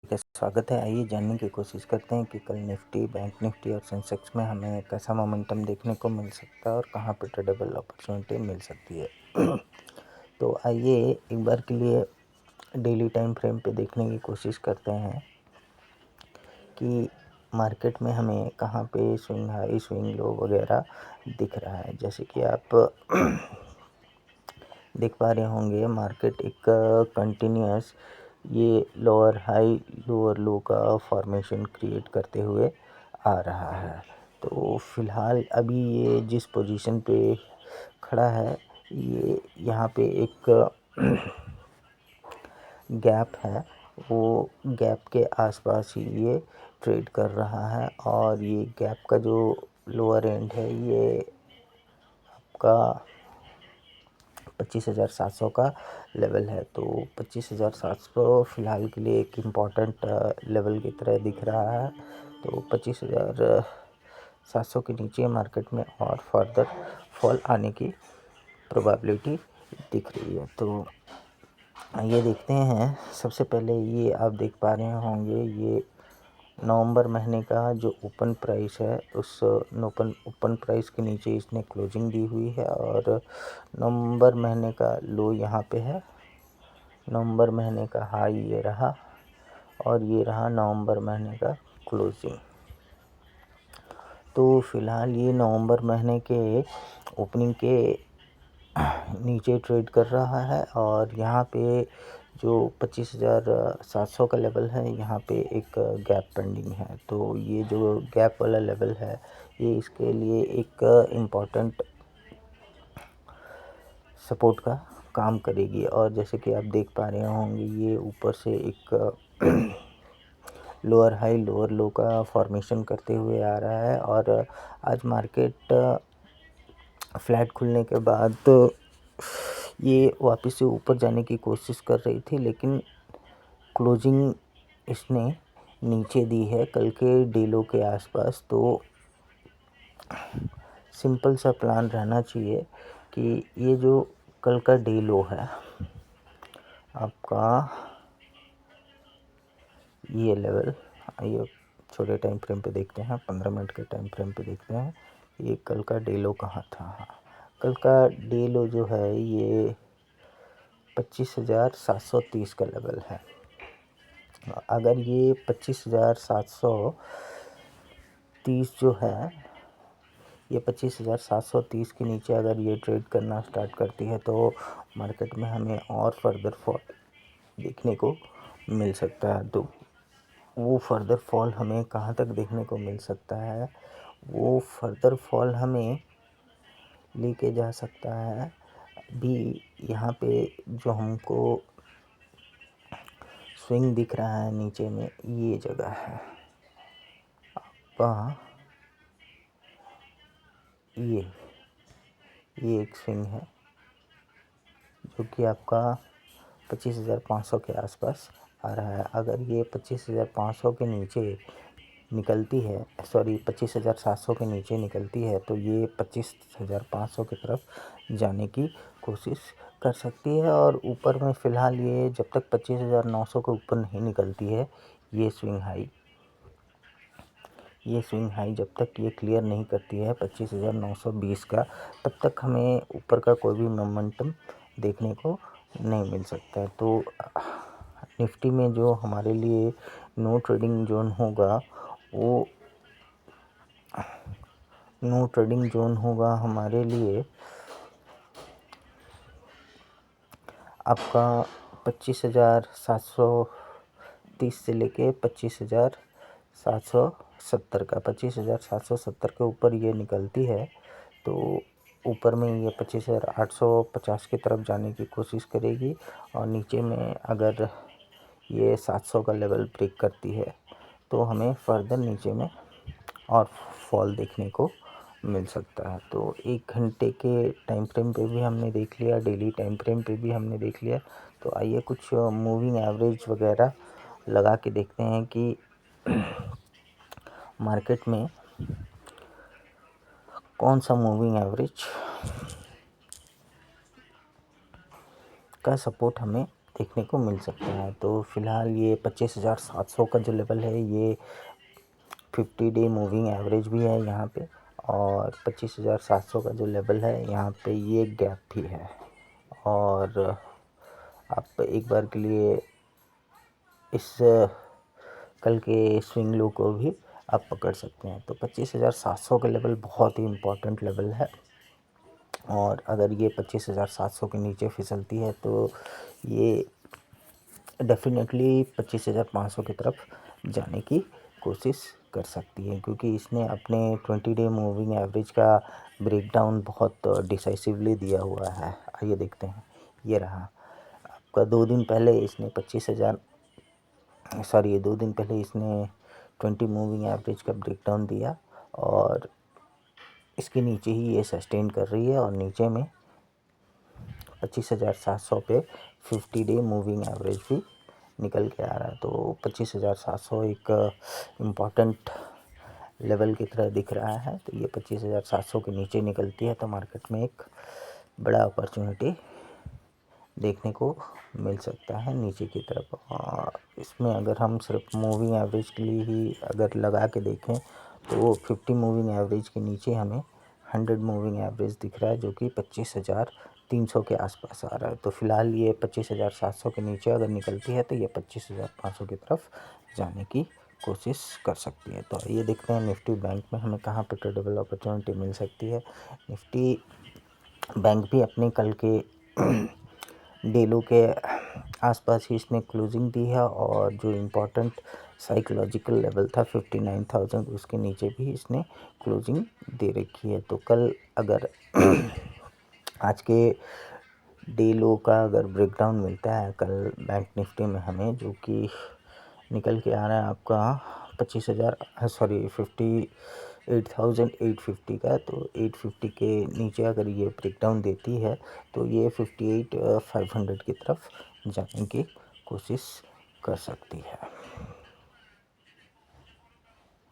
का स्वागत है। आइए जानने की कोशिश करते हैं कि कल निफ्टी, बैंक निफ्टी और सेंसेक्स में हमें कैसा मोमेंटम देखने को मिल सकता है और कहाँ पे ट्रेडेबल अपॉर्चुनिटी मिल सकती है। तो आइए एक बार के लिए डेली टाइम फ्रेम पे देखने की कोशिश करते हैं कि मार्केट में हमें कहाँ पे स्विंग हाई, स्विंग लो वगैरह दिख रहा है। जैसे कि आप देख पा रहे होंगे, मार्केट एक कंटिन्यूस ये लोअर हाई लोअर लो का फॉर्मेशन क्रिएट करते हुए आ रहा है। तो फिलहाल अभी ये जिस पोजीशन पे खड़ा है, ये यहाँ पे एक गैप है, वो गैप के आसपास ही ये ट्रेड कर रहा है और ये गैप का जो लोअर एंड है ये आपका 25,700 का लेवल है। तो 25,700 फ़िलहाल के लिए एक इम्पॉर्टेंट लेवल की तरह दिख रहा है। तो 25,700 के नीचे मार्केट में और फर्दर फॉल आने की प्रोबेबिलिटी दिख रही है। तो ये देखते हैं। सबसे पहले ये आप देख पा रहे होंगे, ये नवंबर महीने का जो ओपन प्राइस है, उस ओपन प्राइस के नीचे इसने क्लोजिंग दी हुई है और नवंबर महीने का लो यहाँ पे है, नवंबर महीने का हाई ये रहा और ये रहा नवंबर महीने का क्लोजिंग। तो फिलहाल ये नवंबर महीने के ओपनिंग के नीचे ट्रेड कर रहा है और यहाँ पे जो 25,700 का लेवल है, यहाँ पे एक गैप पेंडिंग है। तो ये जो गैप वाला लेवल है, ये इसके लिए एक इम्पॉर्टेंट सपोर्ट का काम करेगी। और जैसे कि आप देख पा रहे होंगे, ये ऊपर से एक लोअर हाई लोअर लो का फॉर्मेशन करते हुए आ रहा है और आज मार्केट फ्लैट खुलने के बाद ये वापस से ऊपर जाने की कोशिश कर रही थी, लेकिन क्लोजिंग इसने नीचे दी है कल के डीलों के आसपास। तो सिंपल सा प्लान रहना चाहिए कि ये जो कल का डीलो है आपका, ये लेवल, ये छोटे टाइम फ्रेम पे देखते हैं, 15 मिनट के टाइम फ्रेम पे देखते हैं, ये कल का डीलो कहाँ था। कल का डीलो जो है ये 25,730 का लेवल है। अगर ये 25,730 जो है, ये 25,730 के नीचे अगर ये ट्रेड करना स्टार्ट करती है तो मार्केट में हमें और फर्दर फॉल देखने को मिल सकता है। तो वो फर्दर फॉल हमें कहाँ तक देखने को मिल सकता है, वो फर्दर फॉल हमें लेके जा सकता है भी। यहाँ पे जो हमको स्विंग दिख रहा है नीचे में, ये जगह है आपका, ये एक स्विंग है जो कि आपका 25,500 के आसपास आ रहा है। अगर ये 25,500 के नीचे निकलती है, 25,700 के नीचे निकलती है, तो ये 25,500 की तरफ जाने की कोशिश कर सकती है। और ऊपर में फ़िलहाल ये जब तक 25,900 के ऊपर नहीं निकलती है, ये स्विंग हाई जब तक ये क्लियर नहीं करती है 25,920 का, तब तक हमें ऊपर का कोई भी मोमेंटम देखने को नहीं मिल सकता है। तो निफ्टी में जो हमारे लिए नो ट्रेडिंग जोन होगा, वो नो ट्रेडिंग जोन होगा हमारे लिए आपका 25,730 से लेके 25,770 का। 25,770 के ऊपर ये निकलती है तो ऊपर में ये 25,850 की तरफ जाने की कोशिश करेगी और नीचे में अगर ये 700 का लेवल ब्रेक करती है तो हमें फर्दर नीचे में और फॉल देखने को मिल सकता है। तो 1 घंटे के टाइम फ्रेम पे भी हमने देख लिया, डेली टाइम फ्रेम पे भी हमने देख लिया। तो आइए कुछ मूविंग एवरेज वगैरह लगा के देखते हैं कि मार्केट में कौन सा मूविंग एवरेज का सपोर्ट हमें देखने को मिल सकता है। तो फिलहाल ये 25,700 का जो लेवल है ये 50 डे मूविंग एवरेज भी है यहाँ पे, और 25,700 का जो लेवल है यहाँ पे ये गैप भी है। और आप एक बार के लिए इस कल के स्विंग लो को भी आप पकड़ सकते हैं। तो 25,700 का लेवल बहुत ही इम्पोर्टेंट लेवल है, और अगर ये 25,700 के नीचे फिसलती है तो ये डेफिनेटली 25,500 की तरफ जाने की कोशिश कर सकती है, क्योंकि इसने अपने 20 डे मूविंग एवरेज का ब्रेकडाउन बहुत डिसाइसिवली दिया हुआ है। आइए देखते हैं, ये रहा आपका 2 दिन पहले इसने 20 मूविंग एवरेज का ब्रेकडाउन दिया, और इसके नीचे ही ये सस्टेन कर रही है, और नीचे में 25,700 पे 50 डे मूविंग एवरेज भी निकल के आ रहा है। तो 25,700 एक इम्पॉर्टेंट लेवल की तरह दिख रहा है। तो ये 25,700 के नीचे निकलती है तो मार्केट में एक बड़ा अपॉर्चुनिटी देखने को मिल सकता है नीचे की तरफ। और इसमें अगर हम सिर्फ मूविंग एवरेज के लिए ही अगर लगा के देखें तो 50 मूविंग एवरेज के नीचे हमें 100 मूविंग एवरेज दिख रहा है, जो कि 25,300 के आसपास आ रहा है। तो फिलहाल ये 25,700 के नीचे अगर निकलती है तो ये 25,500 की तरफ जाने की कोशिश कर सकती है। तो ये देखते हैं निफ्टी बैंक में हमें कहाँ पे ट्रेडेबल अपॉर्चुनिटी मिल सकती है। निफ्टी बैंक भी अपने कल के डेलो के आसपास ही इसने क्लोजिंग दी है, और जो इम्पोर्टेंट साइकोलॉजिकल लेवल था 59,000 उसके नीचे भी इसने क्लोजिंग दे रखी है। तो कल अगर आज के डे लो का अगर ब्रेकडाउन मिलता है कल बैंक निफ्टी में हमें, जो कि निकल के आ रहा है आपका 58,850 का, तो 850 के नीचे अगर ये ब्रेकडाउन देती है तो ये 58,500 की तरफ जाने की कोशिश कर सकती है।